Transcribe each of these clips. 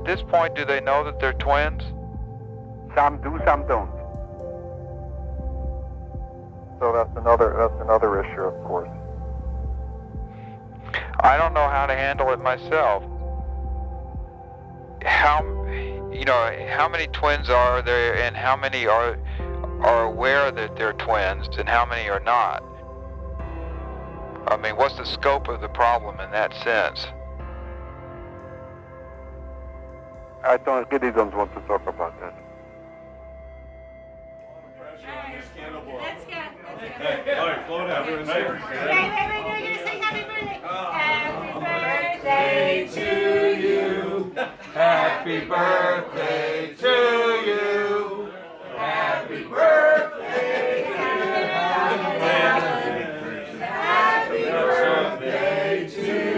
this point, do they know that they're twins? Some do, some don't. So that's another issue, of course. I don't know how to handle it myself. How many twins are there, and how many are aware that they're twins, and how many are not? I mean, what's the scope of the problem in that sense? Eddy don't want to talk about that. Let's go. All right, blow it out. Wait, you're gonna sing happy birthday. Happy birthday to you. Happy birthday to you. Happy birthday to you. Happy birthday to you.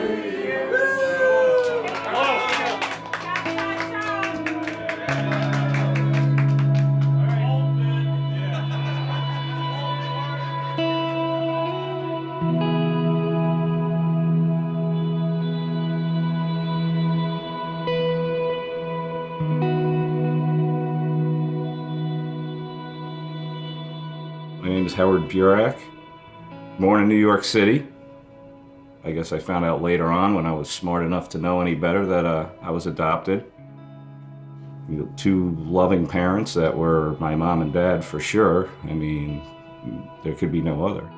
My name is Howard Burak, born in New York City. I guess I found out later on, when I was smart enough to know any better, that I was adopted. Two loving parents that were my mom and dad for sure. I mean, there could be no other.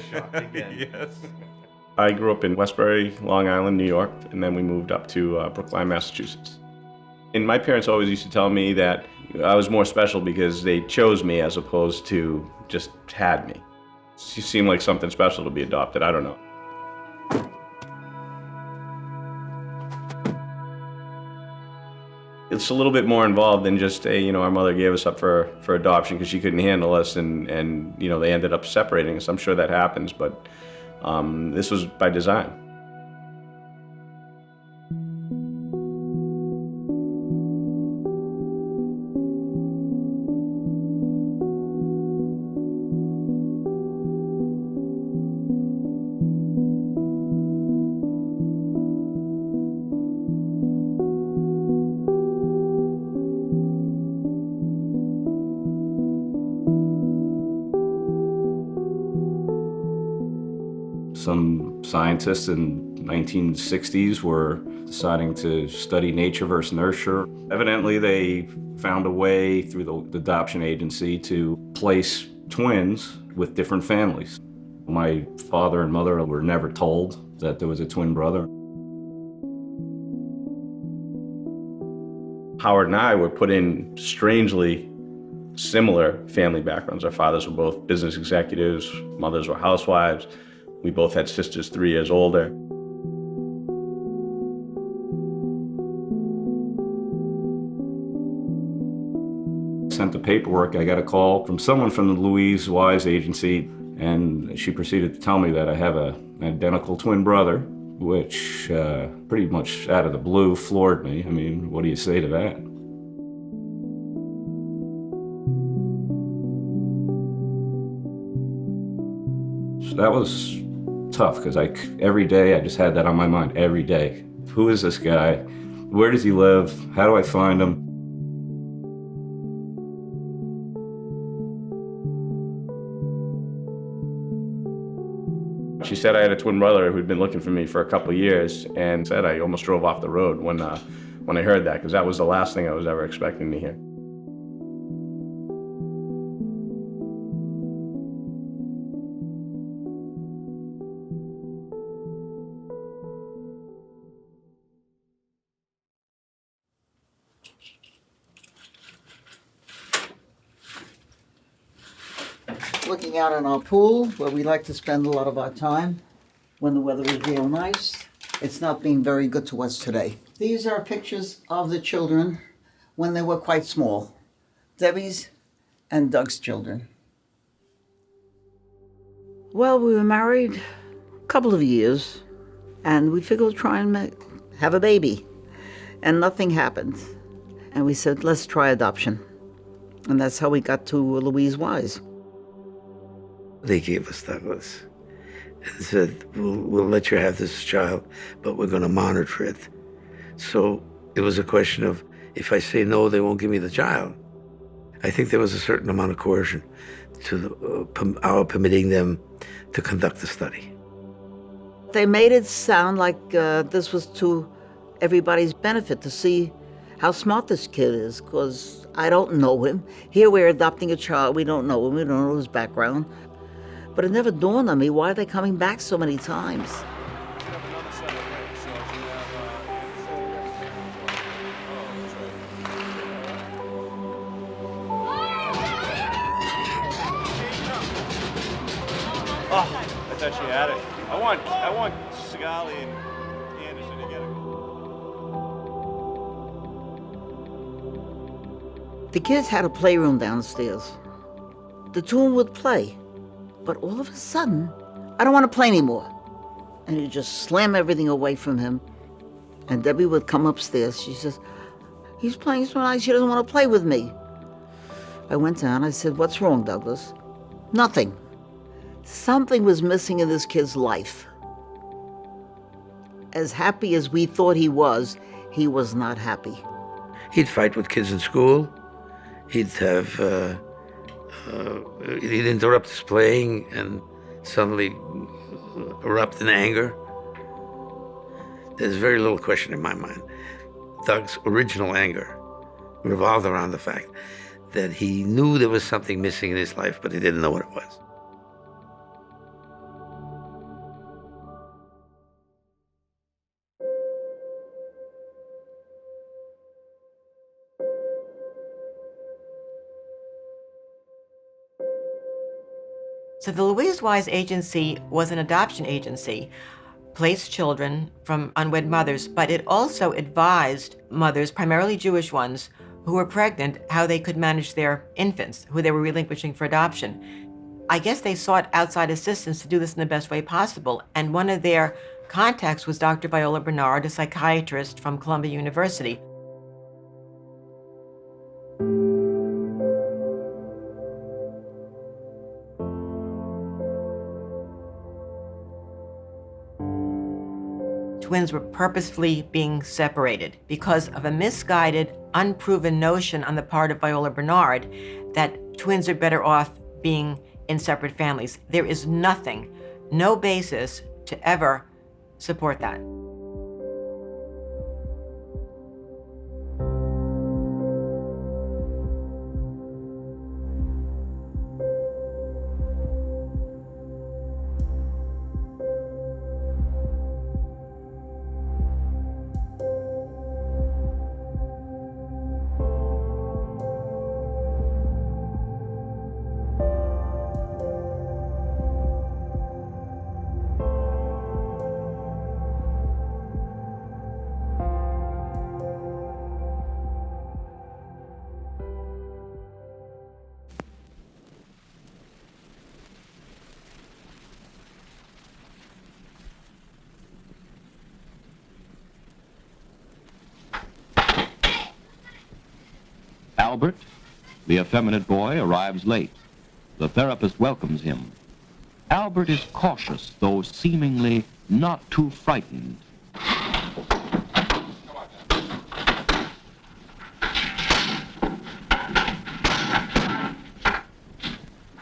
Shocked again. Yes. I grew up in Westbury, Long Island, New York, and then we moved up to Brookline, Massachusetts. And my parents always used to tell me that I was more special because they chose me as opposed to just had me. It seemed like something special to be adopted, I don't know. It's a little bit more involved than just, our mother gave us up for adoption because she couldn't handle us and they ended up separating us. I'm sure that happens, but this was by design. Some scientists in the 1960s were deciding to study nature versus nurture. Evidently, they found a way through the adoption agency to place twins with different families. My father and mother were never told that there was a twin brother. Howard and I were put in strangely similar family backgrounds. Our fathers were both business executives, mothers were housewives. We both had sisters 3 years older. Sent the paperwork. I got a call from someone from the Louise Wise agency, and she proceeded to tell me that I have an identical twin brother, which pretty much out of the blue floored me. I mean, what do you say to that? So that was tough, because every day I just had that on my mind, every day. Who is this guy? Where does he live? How do I find him? She said I had a twin brother who'd been looking for me for a couple of years, and said I almost drove off the road when I heard that, because that was the last thing I was ever expecting to hear. Looking out on our pool, where we like to spend a lot of our time when the weather is real nice. It's not being very good to us today. These are pictures of the children when they were quite small. Debbie's and Doug's children. Well, we were married a couple of years, and we figured we'd try and have a baby. And nothing happened. And we said, let's try adoption. And that's how we got to Louise Wise. They gave us Douglas, and said, we'll let you have this child, but we're going to monitor it. So it was a question of, if I say no, they won't give me the child. I think there was a certain amount of coercion to our permitting them to conduct the study. They made it sound like this was to everybody's benefit, to see how smart this kid is, because I don't know him. Here we're adopting a child, we don't know him, we don't know his background. But it never dawned on me, why are they coming back so many times? Oh, I thought she had it. I want Sigali and Anderson together. The kids had a playroom downstairs. The two of them would play. But all of a sudden, I don't want to play anymore. And he'd just slam everything away from him. And Debbie would come upstairs. She says, he's playing so nice, he doesn't want to play with me. I went down, I said, what's wrong, Douglas? Nothing. Something was missing in this kid's life. As happy as we thought he was not happy. He'd fight with kids in school. He'd have, he'd interrupt his playing and suddenly erupt in anger. There's very little question in my mind. Doug's original anger revolved around the fact that he knew there was something missing in his life, but he didn't know what it was. So the Louise Wise Agency was an adoption agency, placed children from unwed mothers, but it also advised mothers, primarily Jewish ones, who were pregnant, how they could manage their infants, who they were relinquishing for adoption. I guess they sought outside assistance to do this in the best way possible, and one of their contacts was Dr. Viola Bernard, a psychiatrist from Columbia University. Twins were purposefully being separated because of a misguided, unproven notion on the part of Viola Bernard that twins are better off being in separate families. There is nothing, no basis to ever support that. Albert, the effeminate boy, arrives late. The therapist welcomes him. Albert is cautious, though seemingly not too frightened.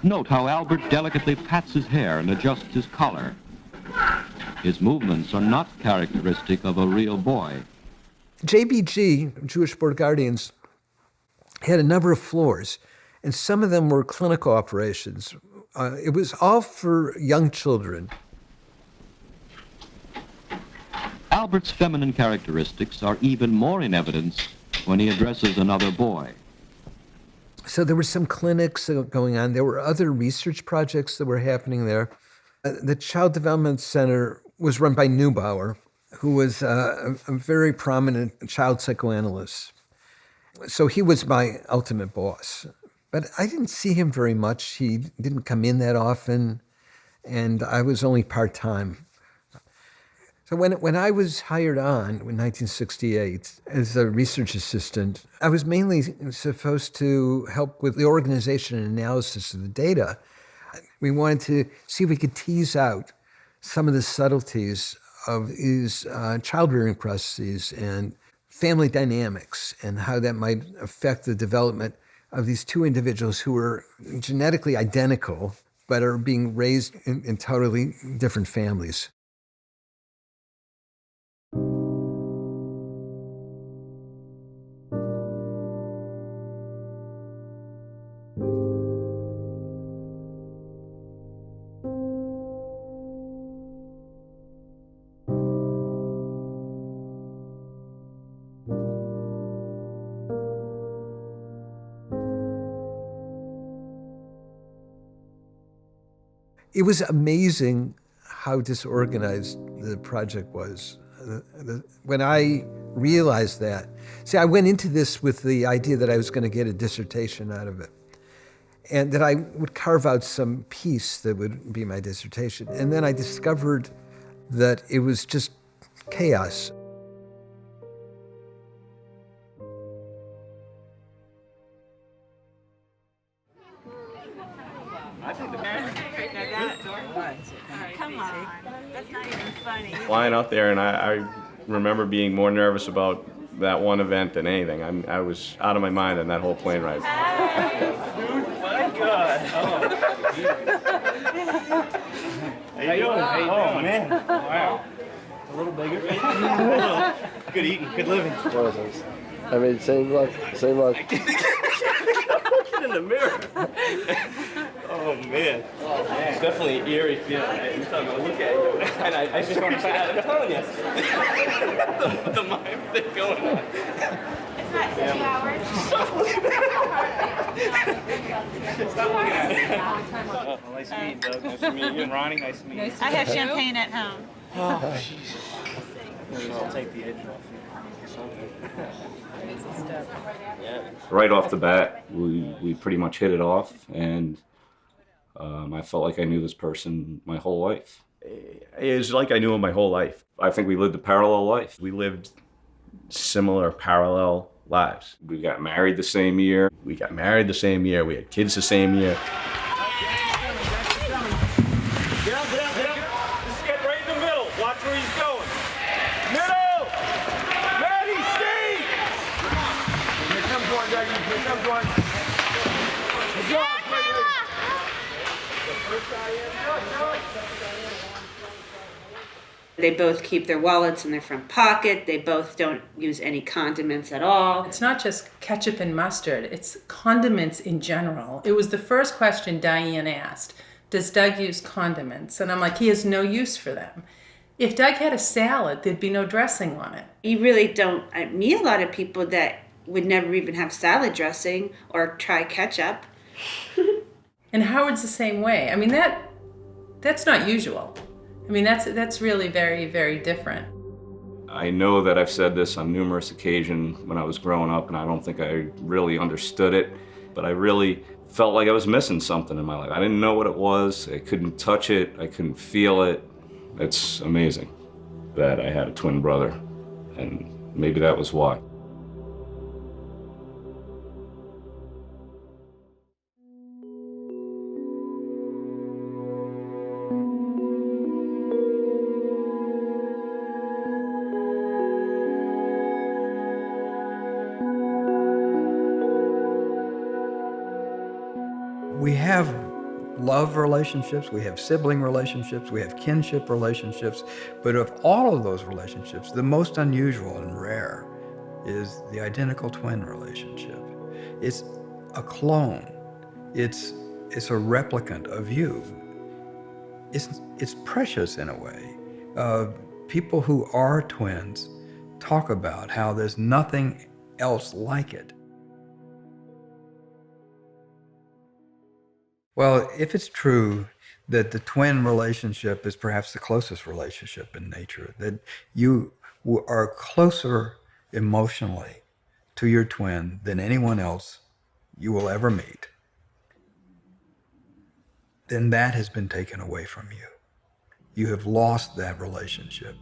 Note how Albert delicately pats his hair and adjusts his collar. His movements are not characteristic of a real boy. JBG, Jewish Board of Guardians, had a number of floors, and some of them were clinical operations. It was all for young children. Albert's feminine characteristics are even more in evidence when he addresses another boy. So there were some clinics going on. There were other research projects that were happening there. The Child Development Center was run by Neubauer, who was a very prominent child psychoanalyst. So he was my ultimate boss. But I didn't see him very much. He didn't come in that often, and I was only part-time. So when I was hired on in 1968 as a research assistant, I was mainly supposed to help with the organization and analysis of the data. We wanted to see if we could tease out some of the subtleties of these child-rearing processes and family dynamics and how that might affect the development of these two individuals who are genetically identical but are being raised in totally different families. It was amazing how disorganized the project was. When I realized that, see, I went into this with the idea that I was going to get a dissertation out of it, and that I would carve out some piece that would be my dissertation. And then I discovered that it was just chaos. Come on, that's not even funny. Flying out there, and I remember being more nervous about that one event than anything. I was out of my mind on that whole plane ride. My God. How you doing? Oh, man. Wow. A little bigger. Good eating, good living. I mean, same luck. Look in the mirror. Oh, man. It's definitely an eerie feeling. I'm starting to look at you, and I just want to say, I'm telling you. the mind thing going on. It's not 2 hours. Stop looking at it. Well, nice to meet you, Doug. Nice to meet you. And Ronnie, nice to meet you. I have champagne at home. Oh, Jesus. I'll take the edge off you. Right off the bat, we pretty much hit it off, and I felt like I knew this person my whole life. It was like I knew him my whole life. I think we lived a parallel life. We lived similar, parallel lives. We got married the same year. We got married the same year. We had kids the same year. Get up. Just get right in the middle. Watch where he's going. Middle! Ready, Steve! Here comes one, Dougie. Here comes one. Good job. They both keep their wallets in their front pocket. They both don't use any condiments at all. It's not just ketchup and mustard, it's condiments in general. It was the first question Diane asked. Does Doug use condiments? And I'm like, he has no use for them. If Doug had a salad, there'd be no dressing on it. You really don't meet a lot of people that would never even have salad dressing or try ketchup. And Howard's the same way. I mean, that's not usual. I mean, that's really very, very different. I know that I've said this on numerous occasions when I was growing up, and I don't think I really understood it, but I really felt like I was missing something in my life. I didn't know what it was. I couldn't touch it. I couldn't feel it. It's amazing that I had a twin brother, and maybe that was why. We have love relationships, we have sibling relationships, we have kinship relationships, but of all of those relationships, the most unusual and rare is the identical twin relationship. It's a clone. It's a replicant of you. It's precious in a way. People who are twins talk about how there's nothing else like it. Well, if it's true that the twin relationship is perhaps the closest relationship in nature, that you are closer emotionally to your twin than anyone else you will ever meet, then that has been taken away from you. You have lost that relationship,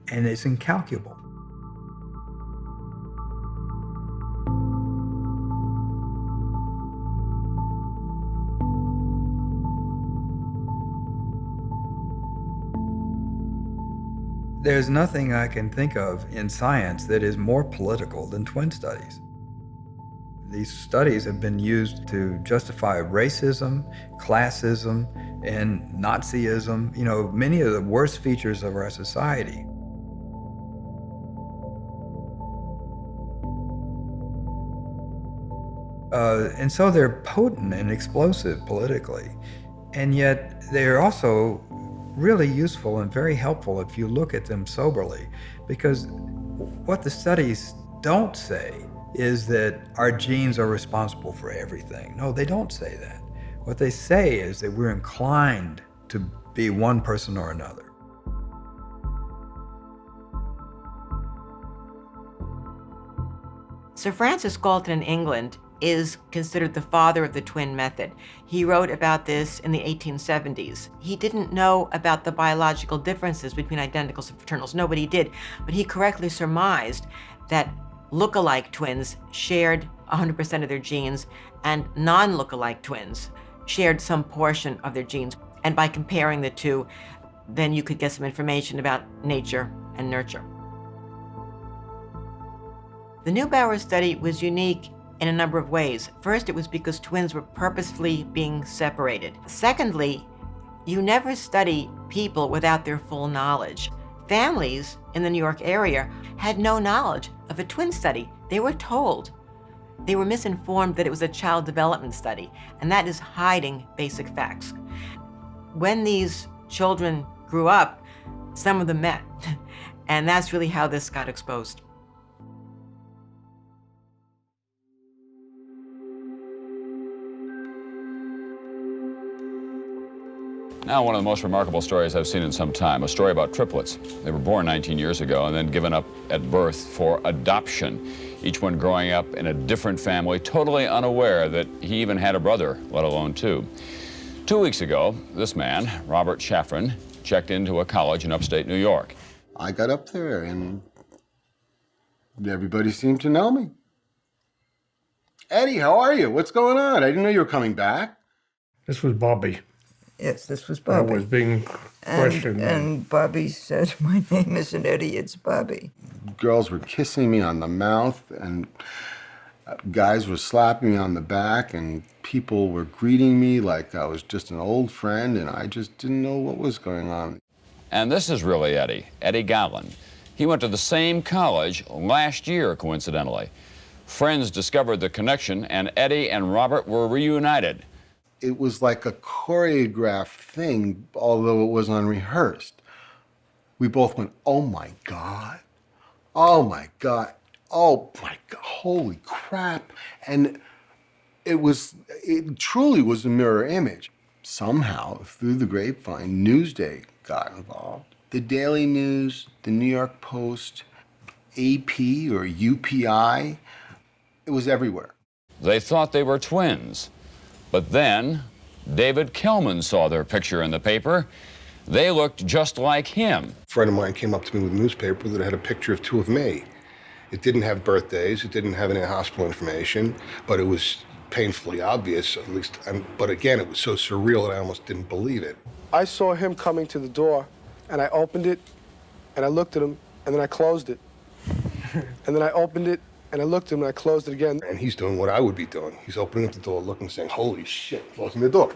and it's incalculable. There's nothing I can think of in science that is more political than twin studies. These studies have been used to justify racism, classism, and Nazism, many of the worst features of our society. And so they're potent and explosive politically, and yet they're also really useful and very helpful if you look at them soberly, because what the studies don't say is that our genes are responsible for everything. No, they don't say that. What they say is that we're inclined to be one person or another. Sir Francis Galton in England is considered the father of the twin method. He wrote about this in the 1870s. He didn't know about the biological differences between identicals and fraternals. Nobody did, but he correctly surmised that look-alike twins shared 100% of their genes, and non-look-alike twins shared some portion of their genes. And by comparing the two, then you could get some information about nature and nurture. The Neubauer study was unique in a number of ways. First, it was because twins were purposefully being separated. Secondly, you never study people without their full knowledge. Families in the New York area had no knowledge of a twin study. They were told. They were misinformed that it was a child development study, and that is hiding basic facts. When these children grew up, some of them met, and that's really how this got exposed. Now, one of the most remarkable stories I've seen in some time, a story about triplets. They were born 19 years ago and then given up at birth for adoption, each one growing up in a different family, totally unaware that he even had a brother, let alone two. 2 weeks ago, this man, Robert Shafran, checked into a college in upstate New York. I got up there and everybody seemed to know me. Eddie, how are you? What's going on? I didn't know you were coming back. This was Bobby. Yes, this was Bobby. I was being questioned. And Bobby said, "My name isn't Eddie, it's Bobby." Girls were kissing me on the mouth, and guys were slapping me on the back, and people were greeting me like I was just an old friend, and I just didn't know what was going on. And this is really Eddie Gallen. He went to the same college last year, coincidentally. Friends discovered the connection, and Eddie and Robert were reunited. It was like a choreographed thing, although it was unrehearsed. We both went, "Oh my God, oh my God, oh my God, holy crap." And it truly was a mirror image. Somehow, through the grapevine, Newsday got involved. The Daily News, the New York Post, AP or UPI, it was everywhere. They thought they were twins. But then, David Kelman saw their picture in the paper. They looked just like him. A friend of mine came up to me with a newspaper that had a picture of two of me. It didn't have birthdays, it didn't have any hospital information, but it was painfully obvious, at least. But again, it was so surreal that I almost didn't believe it. I saw him coming to the door, and I opened it, and I looked at him, and then I closed it. And then I opened it, and I looked at him and I closed it again. And he's doing what I would be doing. He's opening up the door, looking, saying, "Holy shit," closing the door.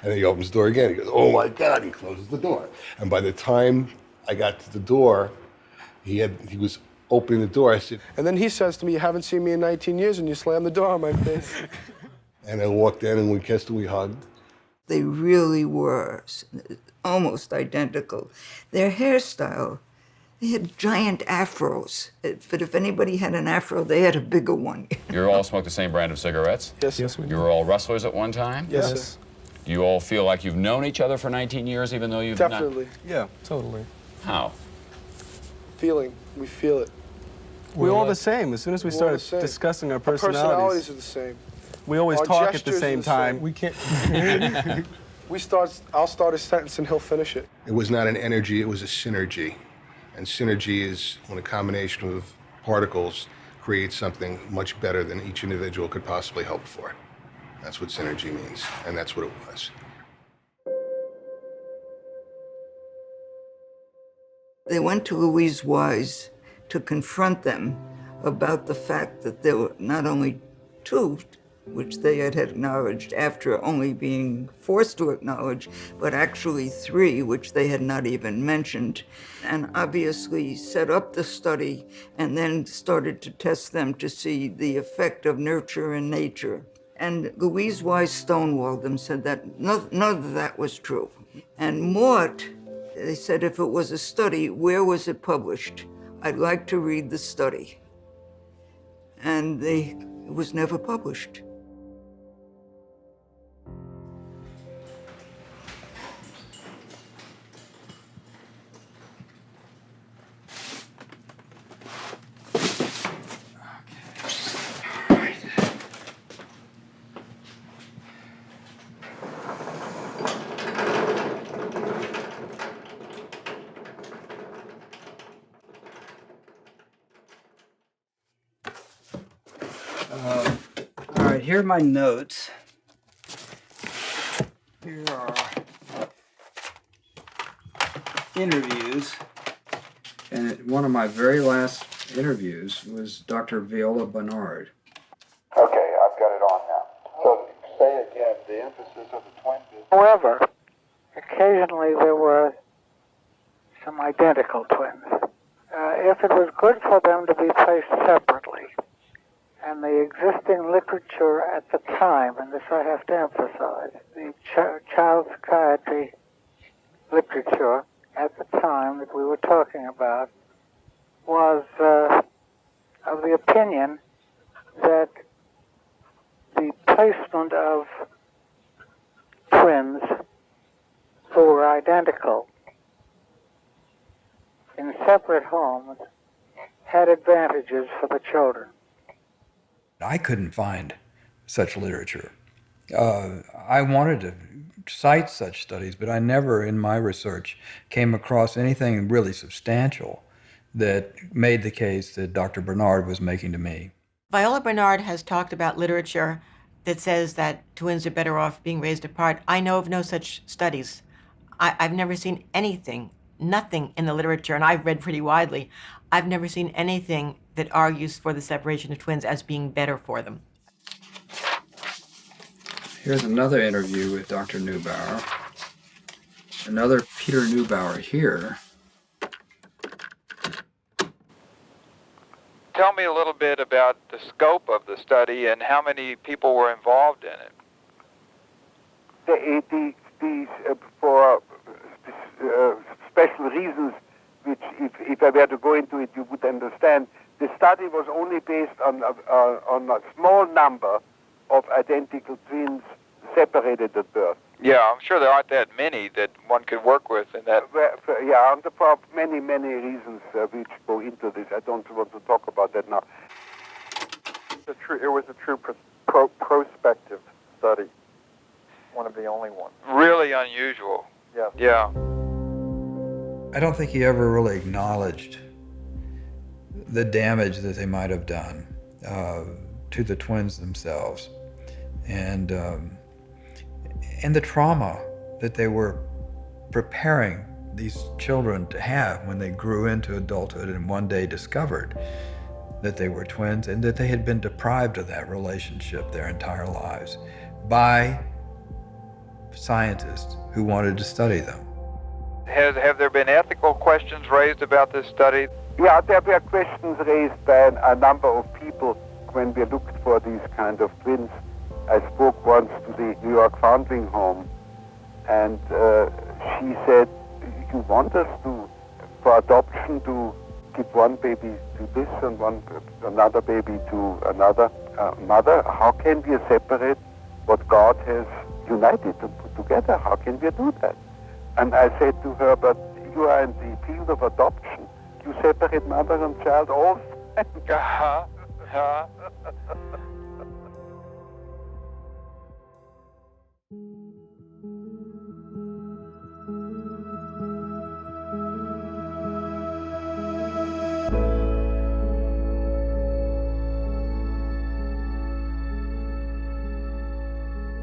And then he opens the door again. He goes, "Oh my God," he closes the door. And by the time I got to the door, he was opening the door. I said, and then he says to me, "You haven't seen me in 19 years," and you slam the door on my face. And I walked in and we kissed and we hugged. They really were almost identical. Their hairstyle, they had giant afros. But if anybody had an afro, they had a bigger one. You all smoke the same brand of cigarettes? Yes, we do. You were all wrestlers at one time? Yes. Do you all feel like you've known each other for 19 years, even though you've Definitely. not? Yeah, totally. How? Feeling. We feel it. We're all the same. As soon as we started discussing our personalities are the same. We always Our talk at the gestures same are the time. same. We can't. I'll start a sentence and he'll finish it. It was not an energy, it was a synergy. And synergy is when a combination of particles creates something much better than each individual could possibly hope for. That's what synergy means, and that's what it was. They went to Louise Wise to confront them about the fact that there were not only two, which they had acknowledged after only being forced to acknowledge, but actually three, which they had not even mentioned, and obviously set up the study and then started to test them to see the effect of nurture and nature. And Louise Wise stonewalled them, said that none of that was true. And Mort, they said if it was a study, where was it published? I'd like to read the study. And it was never published. All right, here are my notes. Here are interviews. And one of my very last interviews was Dr. Viola Bernard. Okay, I've got it on now. So say again, the emphasis of the twins is... However, occasionally there were some identical twins. If it was good for them to be placed separately, and the existing literature at the time, and this I have to emphasize, the child psychiatry literature at the time that we were talking about was of the opinion that the placement of twins who were identical in separate homes had advantages for the children. I couldn't find such literature. I wanted to cite such studies, but I never in my research came across anything really substantial that made the case that Dr. Bernard was making to me. Viola Bernard has talked about literature that says that twins are better off being raised apart. I know of no such studies. I've never seen anything, nothing in the literature, and I've read pretty widely. I've never seen anything that argues for the separation of twins as being better for them. Here's another interview with Dr. Neubauer. Another Peter Neubauer here. Tell me a little bit about the scope of the study and how many people were involved in it. For special reasons, which if I were to go into it, you would understand, the study was only based on a small number of identical twins separated at birth. Yeah, I'm sure there aren't that many that one could work with in that. Yeah, and for many reasons which go into this. I don't want to talk about that now. It was a true prospective study. One of the only ones. Really unusual. Yes. Yeah. I don't think he ever really acknowledged the damage that they might have done to the twins themselves, and the trauma that they were preparing these children to have when they grew into adulthood and one day discovered that they were twins and that they had been deprived of that relationship their entire lives by scientists who wanted to study them. Have there been ethical questions raised about this study? Yeah, there were questions raised by a number of people when we looked for these kind of twins. I spoke once to the New York foundling home, and she said, you want us to, for adoption, to give one baby to this and another baby to another mother? How can we separate what God has united and put together? How can we do that? And I said to her, but you are in the field of adoption. You separate mother and child all the time.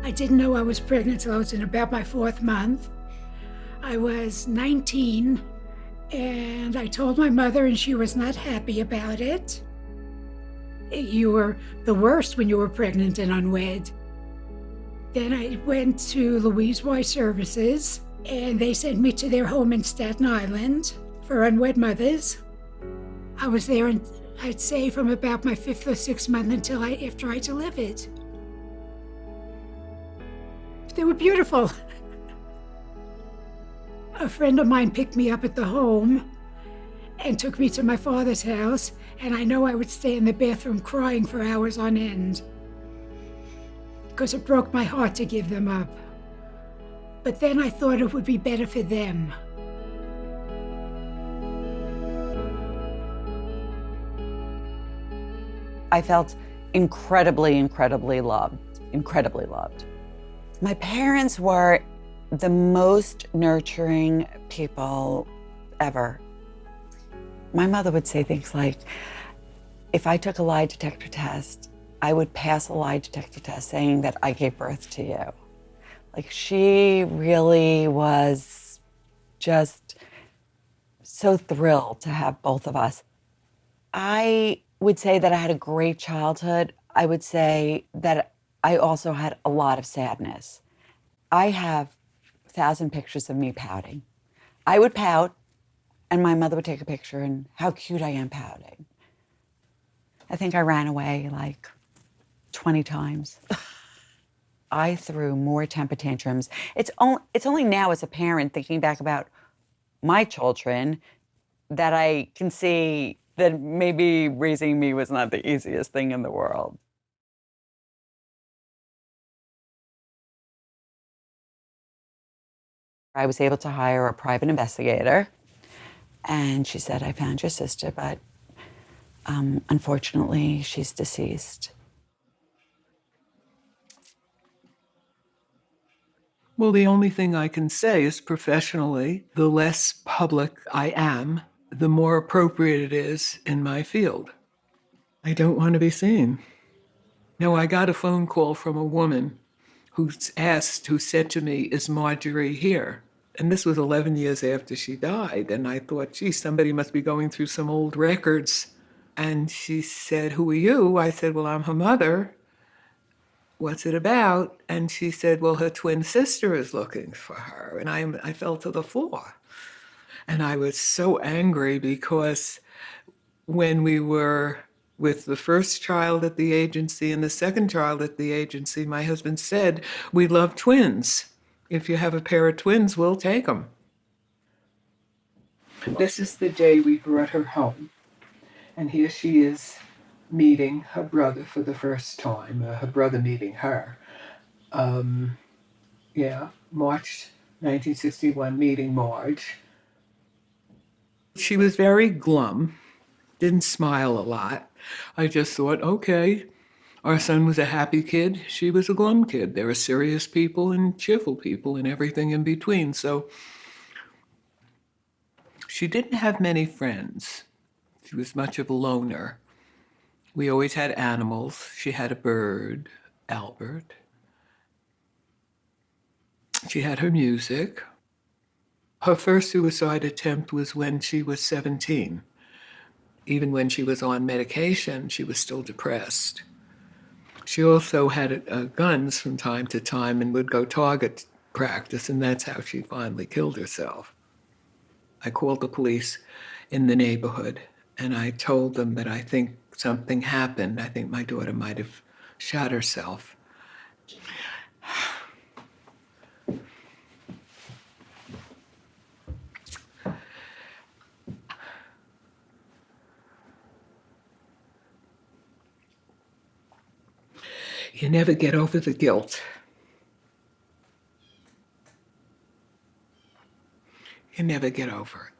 I didn't know I was pregnant until I was in about my 4th month. I was 19 And I told my mother, and she was not happy about it. You were the worst when you were pregnant and unwed. Then I went to Louise Y Services, and they sent me to their home in Staten Island for unwed mothers. I was there, I'd say, from about my 5th or 6th month until after I delivered. They were beautiful. A friend of mine picked me up at the home and took me to my father's house, and I know I would stay in the bathroom crying for hours on end because it broke my heart to give them up. But then I thought it would be better for them. I felt incredibly, incredibly loved, incredibly loved. My parents were the most nurturing people ever. My mother would say things like, if I took a lie detector test, I would pass a lie detector test saying that I gave birth to you. Like, she really was just so thrilled to have both of us. I would say that I had a great childhood. I would say that I also had a lot of sadness. I have 1,000 pictures of me pouting. I would pout, and my mother would take a picture, and how cute I am pouting. I think I ran away like 20 times. I threw more temper tantrums. It's only now as a parent, thinking back about my children, that I can see that maybe raising me was not the easiest thing in the world. I was able to hire a private investigator, and she said, I found your sister, but unfortunately, she's deceased. Well, the only thing I can say is professionally, the less public I am, the more appropriate it is in my field. I don't want to be seen. No, I got a phone call from a woman who said to me, is Marjorie here? And this was 11 years after she died. And I thought, gee, somebody must be going through some old records. And she said, who are you? I said, well, I'm her mother. What's it about? And she said, well, her twin sister is looking for her. And I fell to the floor. And I was so angry because when we were with the first child at the agency and the second child at the agency, my husband said, we love twins. If you have a pair of twins, we'll take them. This is the day we brought her home. And here she is meeting her brother for the first time, her brother meeting her. March 1961, meeting Marge. She was very glum, didn't smile a lot. I just thought, okay, our son was a happy kid, she was a glum kid. There are serious people and cheerful people and everything in between. So she didn't have many friends. She was much of a loner. We always had animals. She had a bird, Albert. She had her music. Her first suicide attempt was when she was 17. Even when she was on medication, she was still depressed. She also had guns from time to time and would go target practice, and that's how she finally killed herself. I called the police in the neighborhood, and I told them that I think something happened. I think my daughter might have shot herself. You never get over the guilt. You never get over it.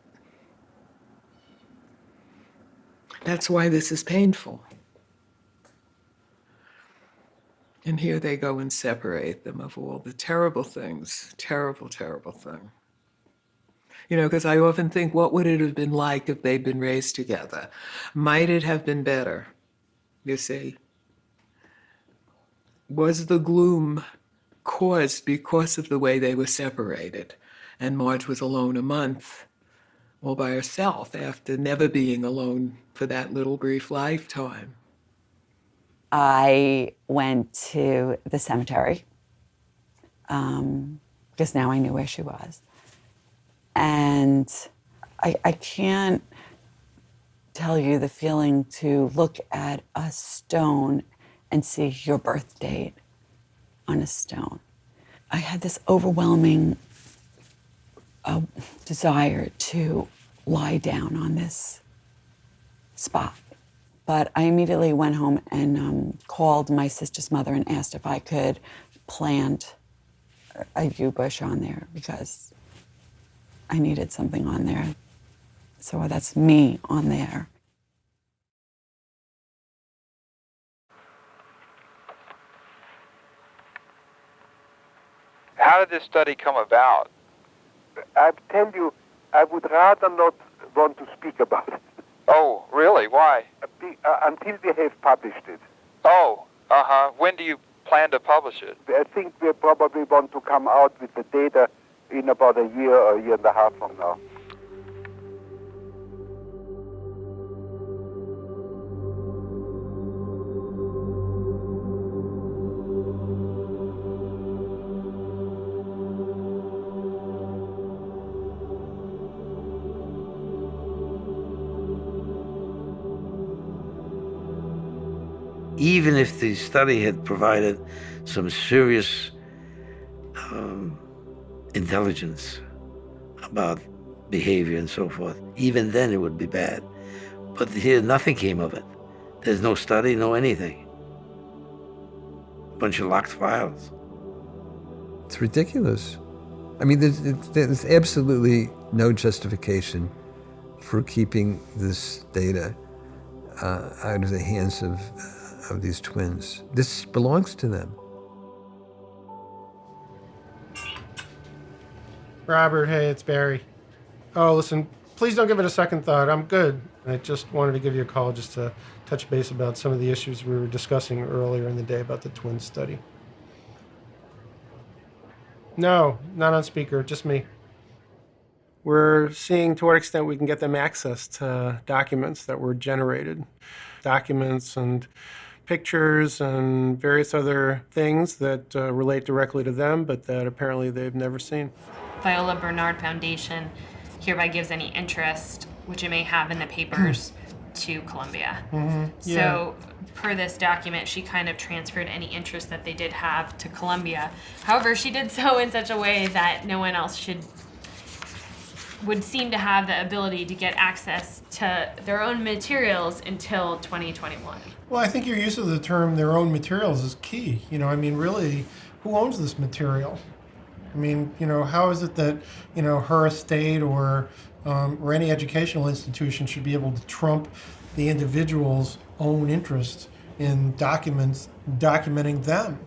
That's why this is painful. And here they go and separate them of all the terrible things, terrible, terrible thing. You know, because I often think, what would it have been like if they'd been raised together? Might it have been better? You see? Was the gloom caused because of the way they were separated? And Marge was alone a month all by herself after never being alone for that little brief lifetime. I went to the cemetery because now I knew where she was. And I can't tell you the feeling to look at a stone and see your birth date on a stone. I had this overwhelming desire to lie down on this spot. But I immediately went home and called my sister's mother and asked if I could plant a yew bush on there because I needed something on there. So that's me on there. How did this study come about? I tell you, I would rather not want to speak about it. Oh, really? Why? Until we have published it. Oh, when do you plan to publish it? I think we probably want to come out with the data in about a year or a year and a half from now. Even if the study had provided some serious intelligence about behavior and so forth, even then it would be bad. But here, nothing came of it. There's no study, no anything. A bunch of locked files. It's ridiculous. I mean, there's absolutely no justification for keeping this data out of the hands of these twins. This belongs to them. Robert, hey, it's Barry. Oh, listen, please don't give it a second thought. I'm good. I just wanted to give you a call just to touch base about some of the issues we were discussing earlier in the day about the twin study. No, not on speaker, just me. We're seeing to what extent we can get them access to documents that were generated. Documents and pictures and various other things that relate directly to them, but that apparently they've never seen. Viola Bernard Foundation hereby gives any interest which it may have in the papers to Columbia. Yeah. So per this document, she kind of transferred any interest that they did have to Columbia. However, she did so in such a way that no one else would seem to have the ability to get access to their own materials until 2021. Well, I think your use of the term their own materials is key. I mean, really, who owns this material? I mean, how is it that, her estate or any educational institution should be able to trump the individual's own interest in documenting them?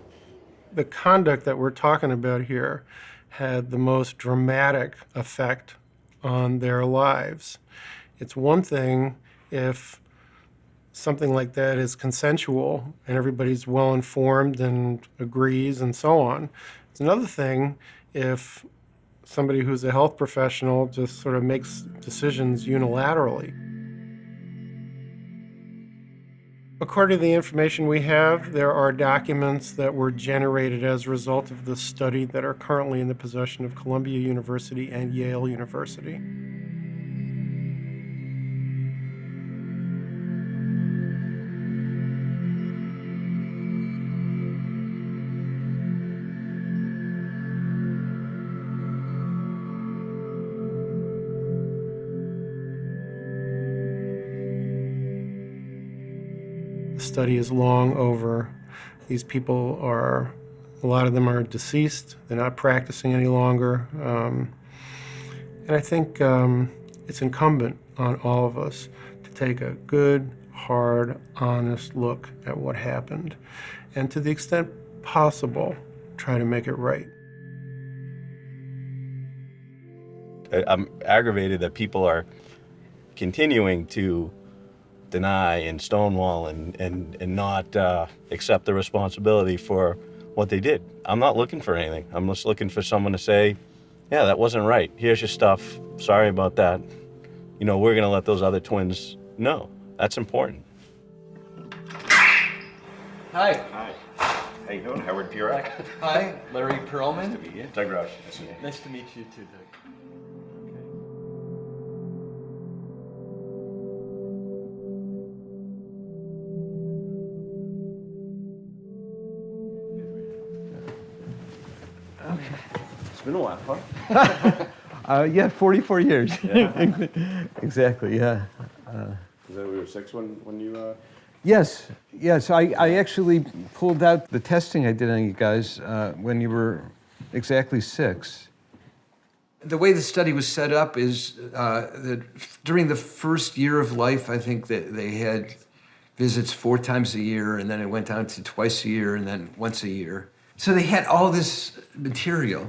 The conduct that we're talking about here had the most dramatic effect on their lives. It's one thing if something like that is consensual and everybody's well informed and agrees and so on. It's another thing if somebody who's a health professional just sort of makes decisions unilaterally. According to the information we have, there are documents that were generated as a result of this study that are currently in the possession of Columbia University and Yale University. The study is long over. These people a lot of them are deceased. They're not practicing any longer. And I think it's incumbent on all of us to take a good, hard, honest look at what happened. And to the extent possible, try to make it right. I'm aggravated that people are continuing to deny and stonewall and not accept the responsibility for what they did. I'm not looking for anything. I'm just looking for someone to say, yeah, that wasn't right. Here's your stuff. Sorry about that. you know, we're gonna let those other twins know. That's important. Hi. Hi. How you doing? Howard Purak. Hi, Larry Perlman. Nice to meet you. Doug Roush. Nice to meet you. Nice to meet you too, Doug. It's been a while, huh? Yeah, 44 years. Yeah. Exactly, yeah. Is that we were 6 when you... Yes. I actually pulled out the testing I did on you guys when you were exactly 6. The way the study was set up is that during the first year of life, I think that they had visits 4 times a year, and then it went down to twice a year, and then once a year. So they had all this material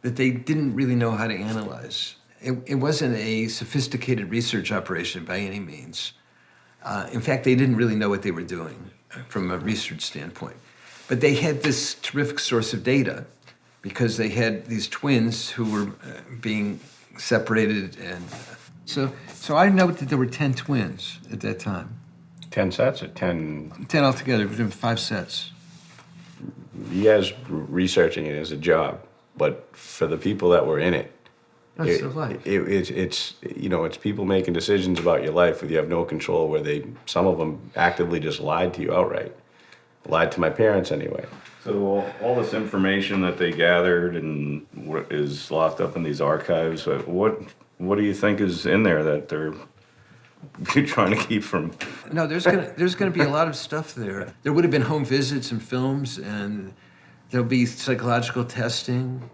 that they didn't really know how to analyze. It wasn't a sophisticated research operation by any means. In fact, they didn't really know what they were doing from a research standpoint. But they had this terrific source of data because they had these twins who were being separated. And so I note that there were 10 twins at that time. 10 sets or 10? 10 altogether, 5 sets. You guys researching it as a job, but for the people that were in it, That's their life. It's you know, it's people making decisions about your life where you have no control, where some of them actively just lied to you outright. Lied to my parents anyway. So all this information that they gathered and what is locked up in these archives, what do you think is in there that they're trying to keep from? No, there's gonna be a lot of stuff there. There would have been home visits and films, and there'll be psychological testing.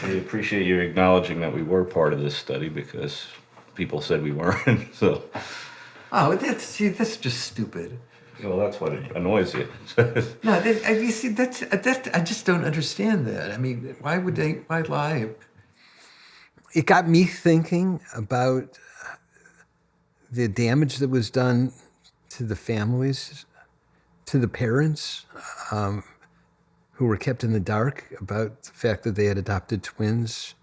I appreciate you acknowledging that we were part of this study because people said we weren't. So. Oh, that's just stupid. Well, that's what annoys you. No, you see, that's I just don't understand that. I mean, why lie? It got me thinking about the damage that was done to the families, to the parents, who were kept in the dark about the fact that they had adopted twins.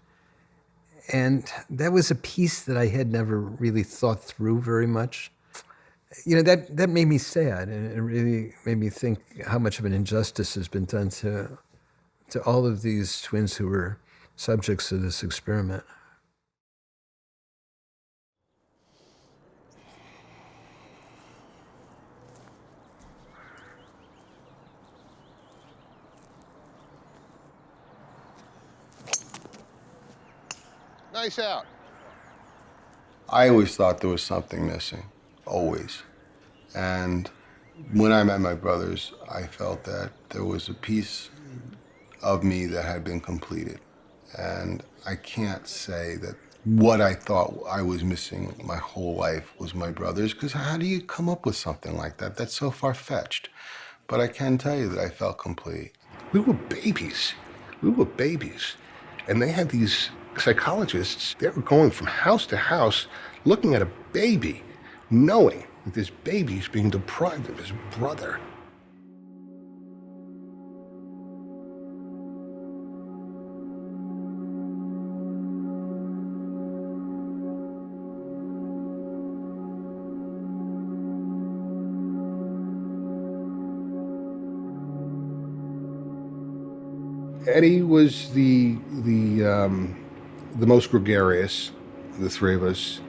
And that was a piece that I had never really thought through very much. You know, that made me sad, and it really made me think how much of an injustice has been done to all of these twins who were subjects of this experiment. Nice out. I always thought there was something missing, always. And when I met my brothers, I felt that there was a piece of me that had been completed. And I can't say that what I thought I was missing my whole life was my brothers, because how do you come up with something like that? That's so far-fetched. But I can tell you that I felt complete. We were babies. And they had these psychologists, they were going from house to house looking at a baby, knowing that this baby's being deprived of his brother. Eddy was the most gregarious of the 3 of us.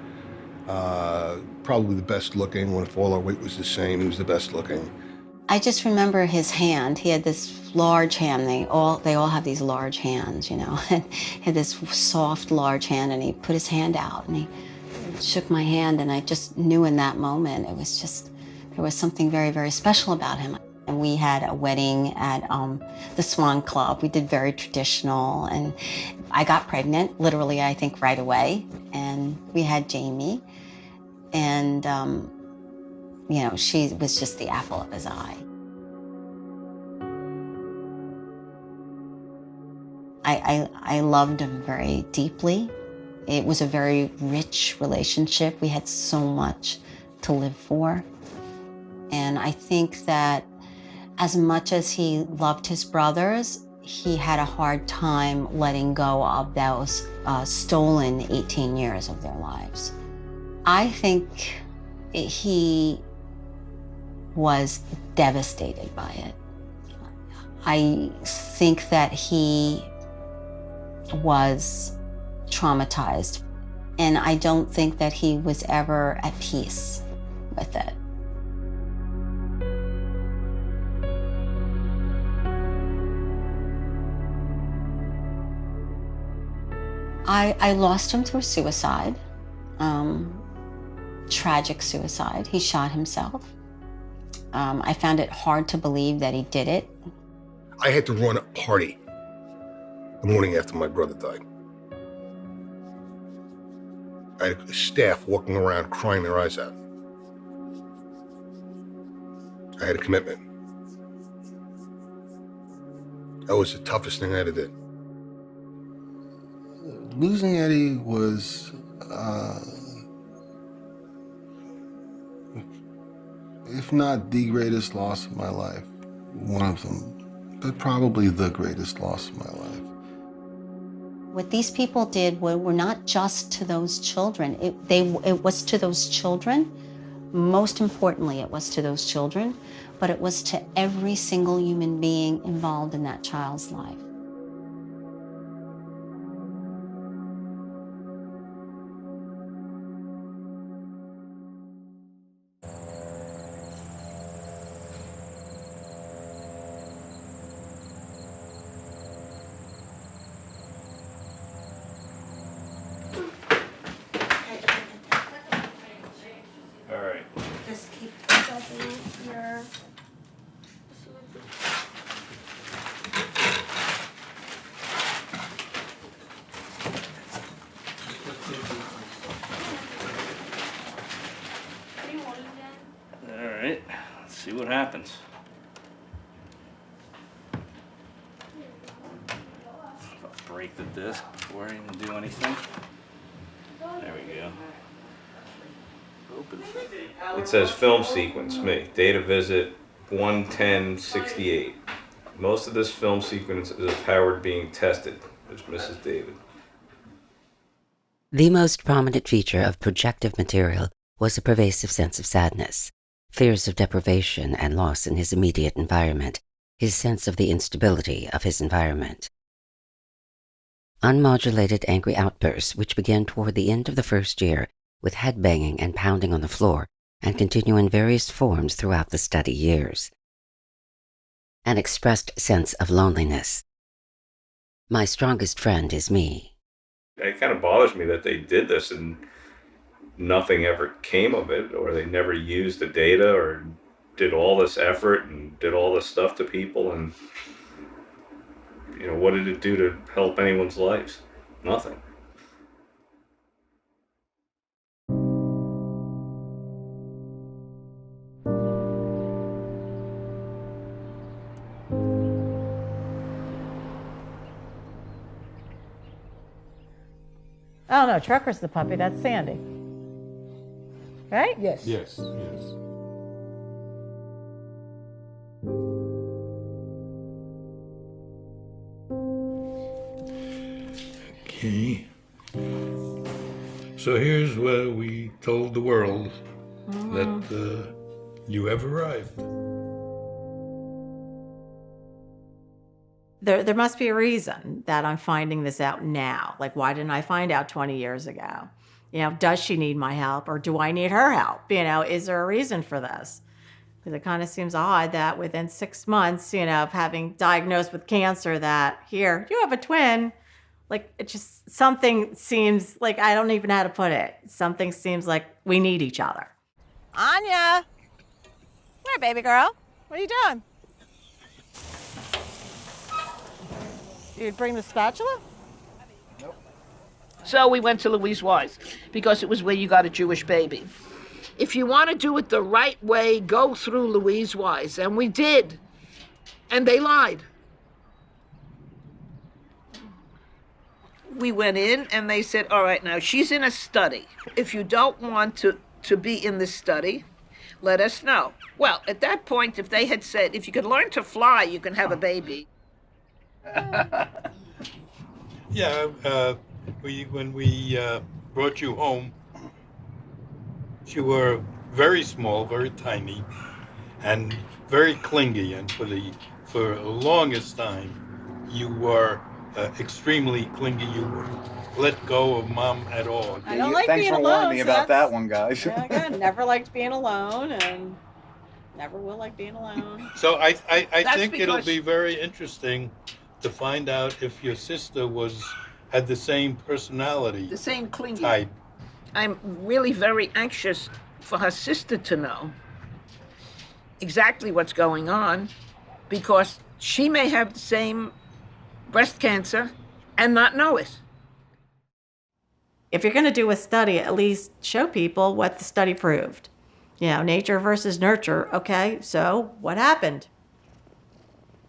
Probably the best looking. When if all our weight was the same, he was the best looking. I just remember his hand. He had this large hand. They all have these large hands, you know. He had this soft, large hand, and he put his hand out and he shook my hand, and I just knew in that moment there was something very, very special about him. And we had a wedding at the Swan Club. We did very traditional, and I got pregnant, literally, I think, right away. And we had Jamie, and you know, she was just the apple of his eye. I loved him very deeply. It was a very rich relationship. We had so much to live for. And I think that as much as he loved his brothers, he had a hard time letting go of those stolen 18 years of their lives. I think he was devastated by it. I think that he was traumatized, and I don't think that he was ever at peace with it. I lost him through suicide, tragic suicide. He shot himself. I found it hard to believe that he did it. I had to run a party the morning after my brother died. I had staff walking around crying their eyes out. I had a commitment. That was the toughest thing I ever did. Losing Eddy was, if not the greatest loss of my life, one of them, but probably the greatest loss of my life. What these people did were not just to those children. It was to those children. Most importantly, it was to those children, but it was to every single human being involved in that child's life. All right. Just keep touching your... All right. Let's see what happens. I'll break the disc before I even do anything. There we go. Open. It says film sequence, me. Data visit 1:10:68. Most of this film sequence is of Howard being tested. There's Mrs. David. The most prominent feature of projective material was a pervasive sense of sadness, fears of deprivation and loss in his immediate environment, his sense of the instability of his environment. Unmodulated angry outbursts which began toward the end of the first year with head-banging and pounding on the floor and continue in various forms throughout the study years. An expressed sense of loneliness. My strongest friend is me. It kind of bothers me that they did this and nothing ever came of it, or they never used the data or did all this effort and did all this stuff to people, and what did it do to help anyone's lives? Nothing. Oh no, Trucker's the puppy, that's Sandy. Right? Yes. Yes, yes. Okay. So here's where we told the world that you have arrived. There must be a reason that I'm finding this out now. Like, why didn't I find out 20 years ago? Does she need my help or do I need her help? Is there a reason for this? Because it kind of seems odd that within 6 months, of having diagnosed with cancer that, here, you have a twin. Like, it just, something seems like, I don't even know how to put it. Something seems like we need each other. Anya! Where, baby girl? What are you doing? You'd bring the spatula? So we went to Louise Wise because it was where you got a Jewish baby. If you want to do it the right way, go through Louise Wise. And we did. And they lied. We went in and they said, all right, now she's in a study. If you don't want to be in this study, let us know. Well, at that point, if they had said, if you could learn to fly, you can have a baby. Yeah, when we brought you home, You were very small, very tiny, and very clingy. And for the longest time, you were extremely clingy. You wouldn't let go of mom at all. I don't like Thanks being for alone. warning me so about that's- that one, guys. Yeah, again, never liked being alone and never will like being alone. So I That's think it'll because- be very interesting to find out if your sister had the same personality The same clingy. type. I'm really very anxious for her sister to know exactly what's going on, because she may have the same breast cancer and not know it. If you're going to do a study, at least show people what the study proved. You know, nature versus nurture. Okay, so what happened?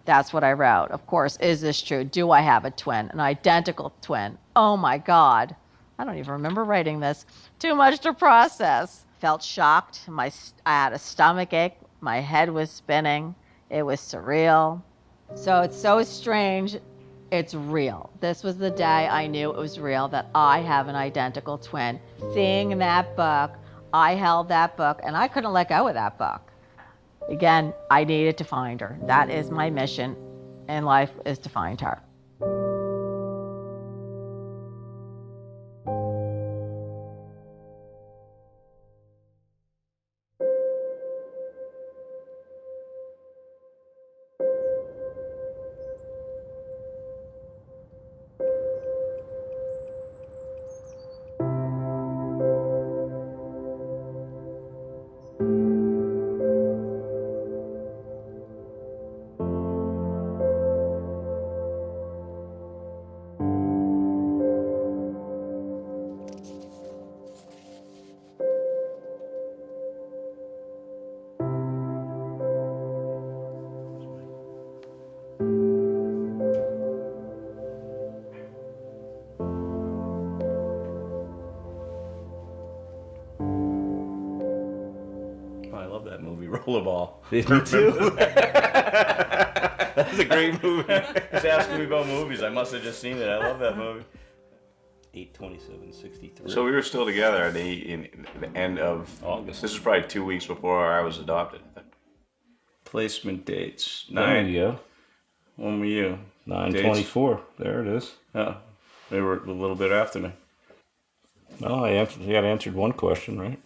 That's what I wrote. Of course, is this true? Do I have a twin, an identical twin? Oh my God. I don't even remember writing this. Too much to process. Felt shocked. I had a stomach ache. My head was spinning. It was surreal. So it's so strange. It's real. This was the day I knew it was real, that I have an identical twin. Seeing that book, I held that book and I couldn't let go of that book. Again, I needed to find her. That is my mission in life, is to find her. I love that movie, Rollerball. Me too. That's a great movie. He's asking me about movies. I must have just seen it. I love that movie. 8/27/63. So we were still together at the end of August. This was probably 2 weeks before I was adopted. Placement dates. There you go. When were you? 9/24. There it is. Yeah. They were a little bit after me. No, I got answered one question, right?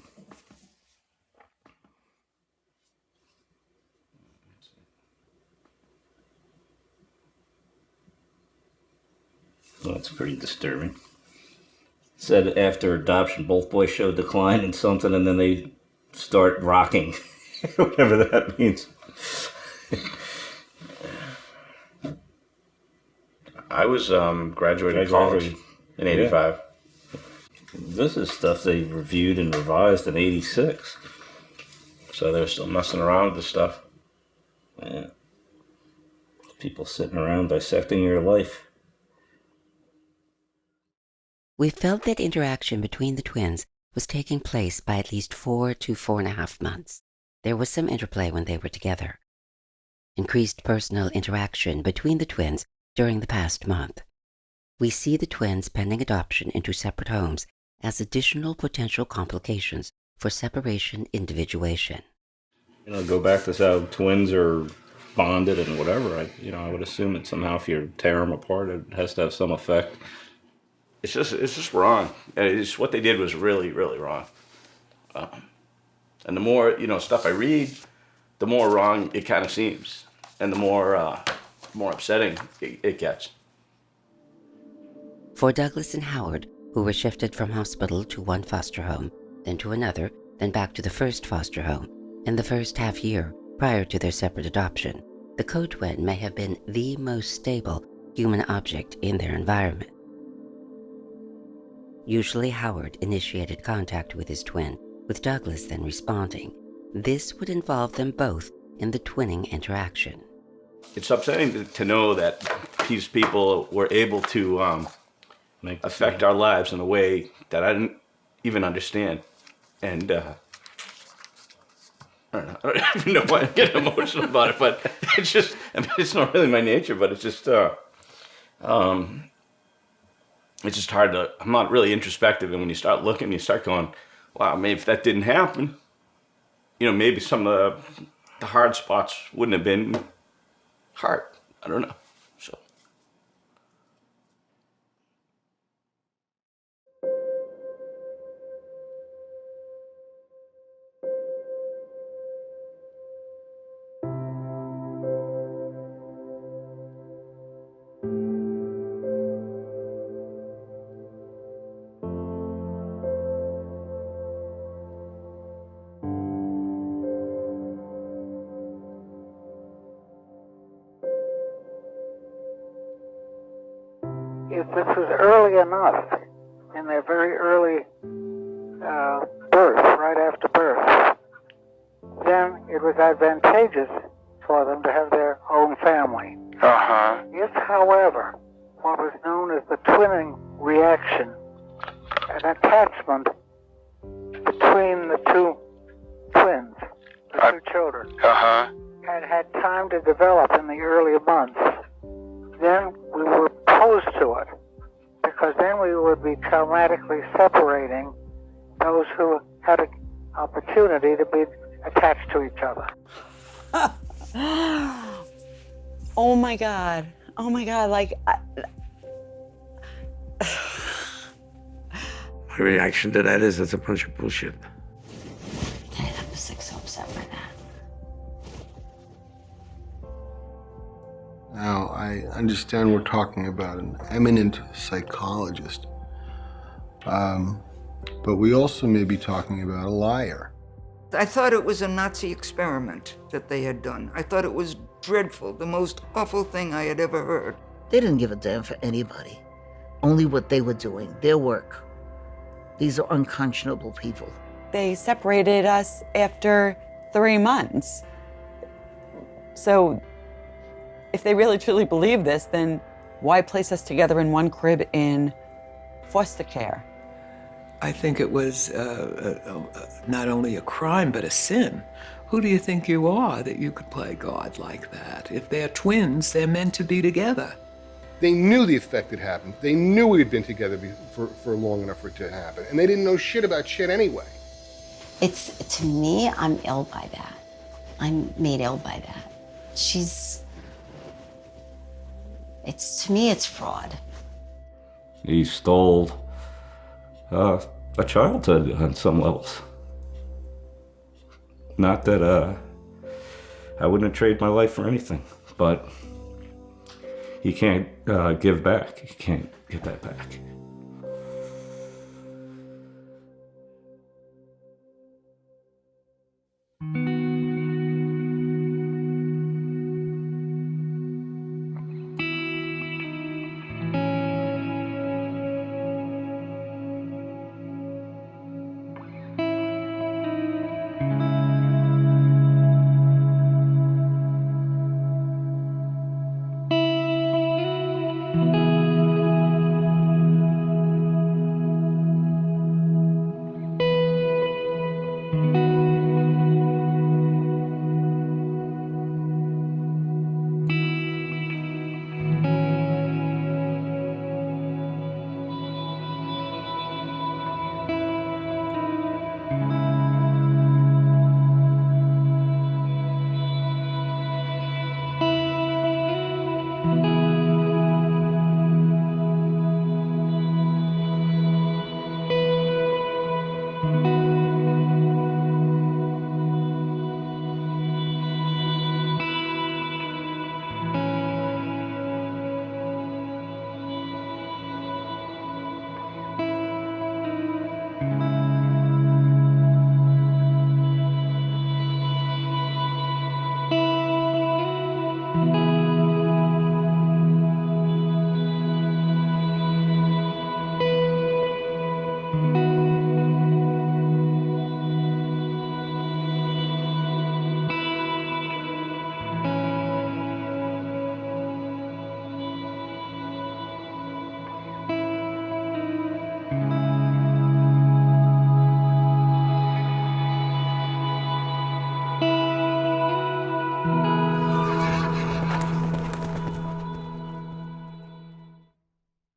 Well, that's pretty disturbing. Said after adoption, both boys showed decline in something, and then they start rocking, whatever that means. I was graduating college in 85. This is stuff they reviewed and revised in 86. So they're still messing around with this stuff. Yeah. People sitting around dissecting your life. We felt that interaction between the twins was taking place by at least 4 to 4.5 months. There was some interplay when they were together. Increased personal interaction between the twins during the past month. We see the twins pending adoption into separate homes as additional potential complications for separation individuation. You know, go back to how twins are bonded and whatever. I would assume that somehow if you tear them apart, it has to have some effect. It's just wrong. It's what they did was really, really wrong. And the more stuff I read, the more wrong it kind of seems, and the more upsetting it gets. For Douglas and Howard, who were shifted from hospital to one foster home, then to another, then back to the first foster home, in the first half year prior to their separate adoption, the co-twin may have been the most stable human object in their environment. Usually Howard initiated contact with his twin, with Douglas then responding. This would involve them both in the twinning interaction. It's upsetting to know that these people were able to affect our lives in a way that I didn't even understand. And I don't even know why I'm getting emotional about it, but it's just, it's not really my nature, but it's just hard to, I'm not really introspective, and when you start looking, you start going, Well, maybe if that didn't happen, maybe some of the hard spots wouldn't have been hard. I don't know. So. If this was early enough, in their very early birth, right after birth, then it was advantageous for them to have their own family. If, however, what was known as the twinning reaction, an attachment between the two twins, the two children, had time to develop in the early months, then we were opposed to it, because then we would be traumatically separating those who had an opportunity to be attached to each other. Oh my God. Oh my God. Like, My reaction to that is it's a bunch of bullshit. I was like so upset by that. Now, I understand we're talking about an eminent psychologist, but we also may be talking about a liar. I thought it was a Nazi experiment that they had done. I thought it was dreadful, the most awful thing I had ever heard. They didn't give a damn for anybody, only what they were doing, their work. These are unconscionable people. they separated us after 3 months. So if they really truly believe this, then why place us together in one crib in foster care? I think it was not only a crime, but a sin. Who do you think you are that you could play God like that? If they're twins, they're meant to be together. They knew the effect had happened. They knew we had been together for long enough for it to happen. And they didn't know shit about shit anyway. To me, I'm ill by that. I'm made ill by that. To me, it's fraud. He stole a childhood on some levels. Not that I wouldn't trade my life for anything, but he can't give back. He can't get that back.